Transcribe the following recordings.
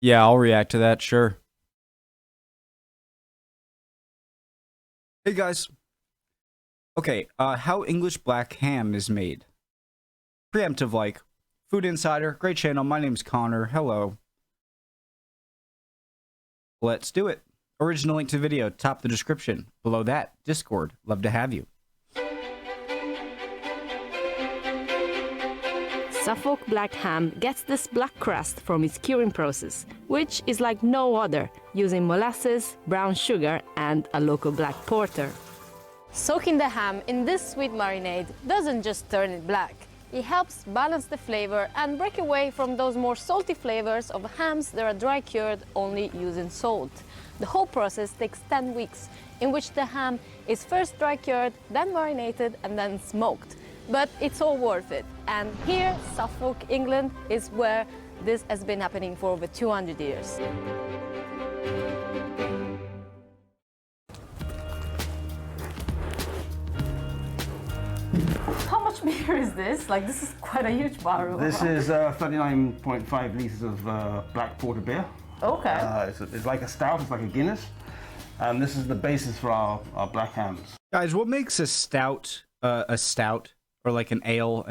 Yeah, I'll react to that, sure. Hey guys. Okay, how English black ham is made. Preemptive like. Food Insider, great channel, my name's Connor, hello. Let's do it. Original link to the video, top the description. Below that, Discord, love to have you. Suffolk black ham gets this black crust from its curing process, which is like no other, using molasses, brown sugar, and a local black porter. Soaking the ham in this sweet marinade doesn't just turn it black. It helps balance the flavor and break away from those more salty flavors of hams that are dry cured only using salt. The whole process takes 10 weeks, in which the ham is first dry cured, then marinated, and then smoked. But it's all worth it. And here, Suffolk, England, is where this has been happening for over 200 years. How much beer is this? Like, this is quite a huge barrel. This is 39.5 litres of black porter beer. Okay. It's like a stout, it's like a Guinness. And this is the basis for our black hams. Guys, what makes a stout? Or like an ale?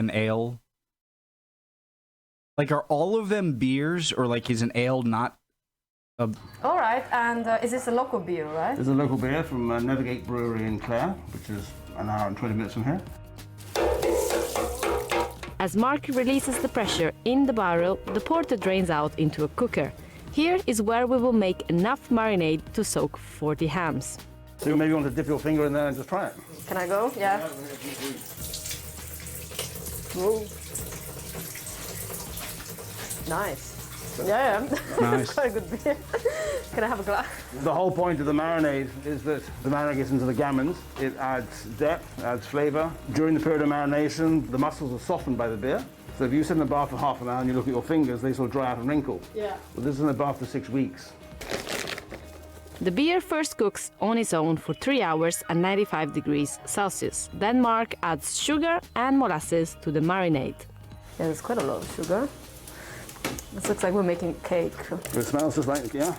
Like, are all of them beers, or like is an ale not a... All right, and is this a local beer, right? It's a local beer from Nethergate Brewery in Clare, which is an hour and 20 minutes from here. As Mark releases the pressure in the barrel, the porter drains out into a cooker. Here is where we will make enough marinade to soak 40 hams. So maybe you want to dip your finger in there and just try it. Can I go? Yeah. Ooh. Nice. Yeah. Nice. Quite a good beer. Can I have a glass? The whole point of the marinade is that the marinade gets into the gammons. It adds depth, adds flavour. During the period of marination, the muscles are softened by the beer. So if you sit in the bath for half an hour and you look at your fingers, they sort of dry out and wrinkle. Yeah. But this is in the bath for 6 weeks. The beer first cooks on its own for 3 hours at 95 degrees Celsius. Then Mark adds sugar and molasses to the marinade. Yeah, there's quite a lot of sugar. This looks like we're making cake. It smells just like, yeah.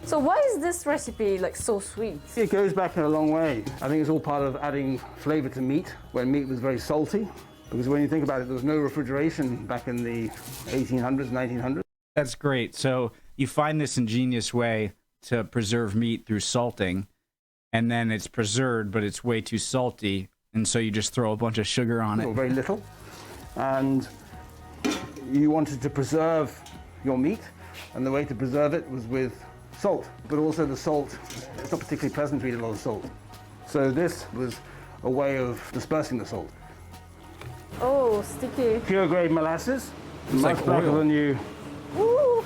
So why is this recipe like so sweet? It goes back a long way. I think it's all part of adding flavour to meat when meat was very salty. Because when you think about it, there was no refrigeration back in the 1800s, 1900s. That's great. So you find this ingenious way to preserve meat through salting, and then it's preserved, but it's way too salty, and so you just throw a bunch of sugar on it. Or very little. And you wanted to preserve your meat, and the way to preserve it was with salt. But also the salt, it's not particularly pleasant to eat a lot of salt. So this was a way of dispersing the salt. Oh, sticky. Pure grade molasses, It's much like blacker oil. than you. Ooh,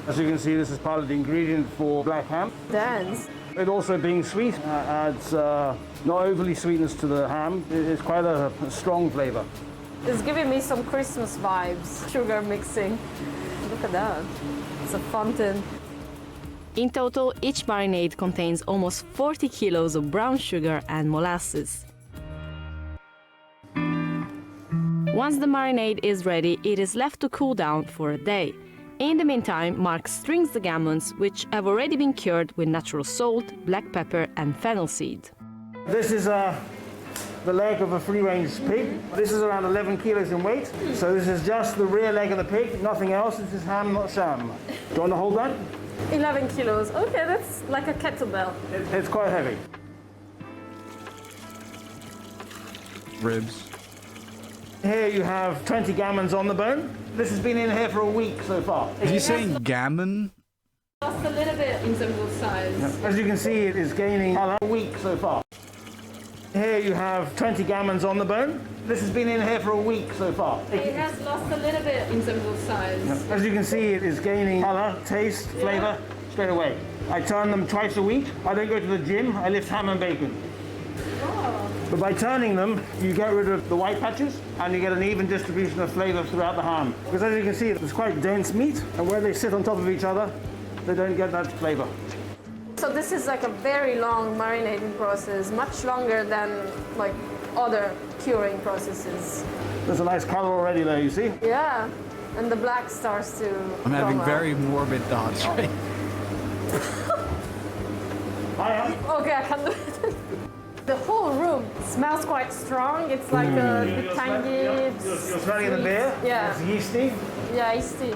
As you can see, this is part of the ingredient for black ham. dense. It also being sweet adds not overly sweetness to the ham. It's quite a strong flavour. It's giving me some Christmas vibes. Sugar mixing. Look at that. It's a fountain. In total, each marinade contains almost 40 kilos of brown sugar and molasses. Once the marinade is ready, it is left to cool down for a day. In the meantime, Mark strings the gammons, which have already been cured with natural salt, black pepper, and fennel seed. This is the leg of a free-range pig. This is around 11 kilos in weight. So this is just the rear leg of the pig, nothing else. This is ham, not sham. Do you want to hold that? 11 kilos. Okay, that's like a kettlebell. It's quite heavy. Ribs. Here you have 20 gammons on the bone. This has been in here for a week so far. Are you saying gammon? Lost a little bit in terms of size. As you can see, it is gaining a week so far. Here you have 20 gammons on the bone. This has been in here for a week so far. It has lost a little bit in terms of size. As you can see, it is gaining color, taste, flavor straight away. I turn them twice a week. I don't go to the gym. I lift ham and bacon. But by turning them, you get rid of the white patches and you get an even distribution of flavor throughout the ham. Because as you can see, it's quite dense meat, and where they sit on top of each other, they don't get that flavor. So this is like a very long marinating process, much longer than like other curing processes. There's a nice color already there, you see? Yeah, and the black starts to I'm having come out. very morbid thoughts, right? Okay, I can do it. The whole room smells quite strong. It's like a bit tangy. You're smelling the beer? Yeah. It's yeasty. Yeah, yeasty.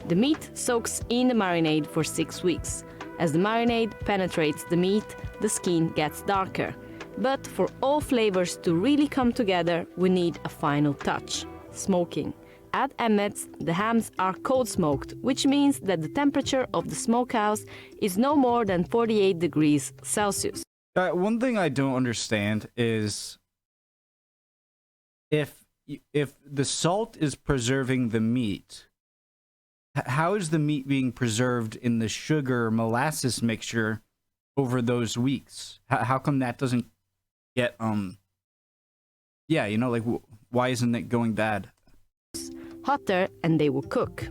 The meat soaks in the marinade for 6 weeks. As the marinade penetrates the meat, the skin gets darker. But for all flavors to really come together, we need a final touch: smoking. At Emmet's, the hams are cold smoked, which means that the temperature of the smokehouse is no more than 48 degrees Celsius. One thing I don't understand is if the salt is preserving the meat, how is the meat being preserved in the sugar molasses mixture over those weeks? How come that doesn't get yeah, you know, like why isn't it going bad? Hotter, and they will cook.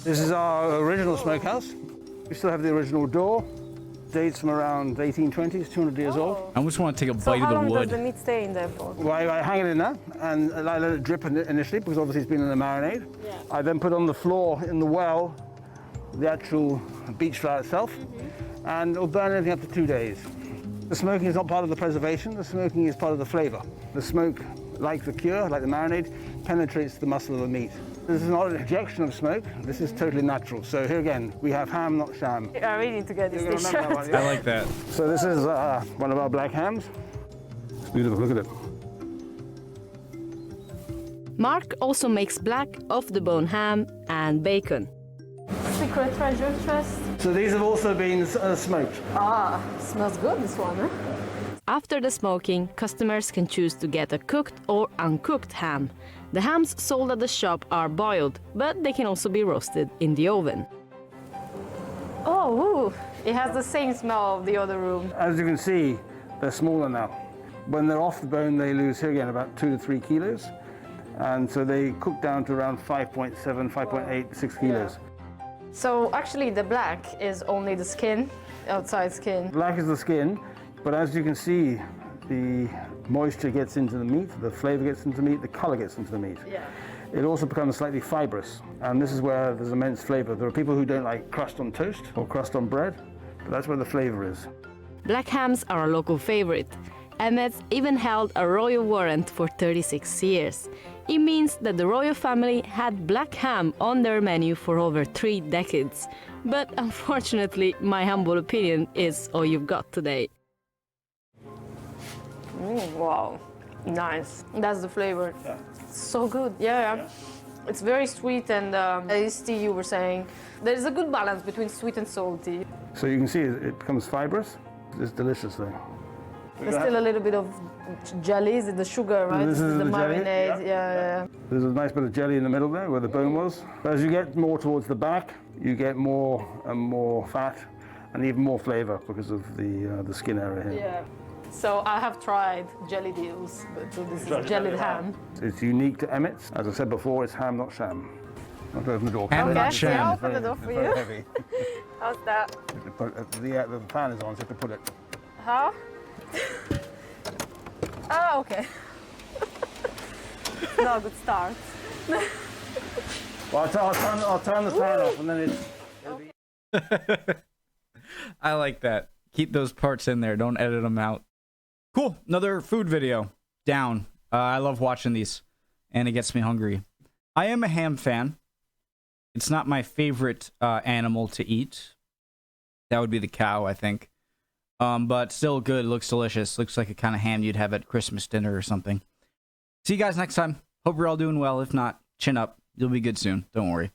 This is our original smokehouse. We still have the original door. Dates from around 1820s, 200 years old. I almost want to take a So bite how of long the does the wood. meat stay in there for? Well, I hang it in there and I let it drip initially because obviously it's been in the marinade. Yeah. I then put on the floor in the well the actual beach flour itself, and it'll burn anything up to 2 days. The smoking is not part of the preservation, the smoking is part of the flavor. The smoke, like the cure, like the marinade, penetrates the muscle of the meat. This is not an injection of smoke, this is totally natural. So here again, we have ham, not sham. I really need to get this You're gonna remember that one, t-shirt. I yeah? like that. So this is one of our black hams. It's beautiful, look at it. Mark also makes black off-the-bone ham and bacon. Secret treasure chest. So these have also been smoked. Ah, smells good, this one, huh? After the smoking, customers can choose to get a cooked or uncooked ham. The hams sold at the shop are boiled, but they can also be roasted in the oven. Oh, ooh. It has the same smell of the other room. As you can see, they're smaller now. When they're off the bone, they lose, here again, about 2 to 3 kilos. And so they cook down to around 5.7, 5.8, 6 kilos. So actually the black is only the skin, outside skin. Black is the skin, but as you can see, the moisture gets into the meat, the flavor gets into the meat, the color gets into the meat. Yeah. It also becomes slightly fibrous, and this is where there's immense flavor. There are people who don't like crust on toast or crust on bread, but that's where the flavor is. Black hams are a local favorite. Emmet's even held a royal warrant for 36 years. It means that the royal family had black ham on their menu for over 3 decades. But unfortunately, my humble opinion is all you've got today. Wow, nice. That's the flavor. Yeah. So good, yeah. It's very sweet and tasty, you were saying. There is a good balance between sweet and salty. So you can see it becomes fibrous. It's delicious though. There's still a little bit of jelly, is it the sugar, right? This is the the jelly, marinade, yeah. There's a nice bit of jelly in the middle there where the bone was. But as you get more towards the back, you get more and more fat and even more flavor because of the skin area here. Yeah. So I have tried jelly deals, but so this is jellied ham. It's unique to Emmet's. As I said before, it's ham, not sham. I'll open the door. Ham, Okay, not so I'll sham. open the door for It's very you. heavy. How's that? The fan is on, so you have to put it. How? Ah, okay. Not a good start. Well, I'll turn the fan off and then it's... I like that. Keep those parts in there. Don't edit them out. Cool. Another food video. Down. I love watching these, and it gets me hungry. I am a ham fan. It's not my favorite animal to eat. That would be the cow, I think. But still good. Looks delicious. Looks like a kind of ham you'd have at Christmas dinner or something. See you guys next time. Hope you're all doing well. If not, chin up. You'll be good soon. Don't worry.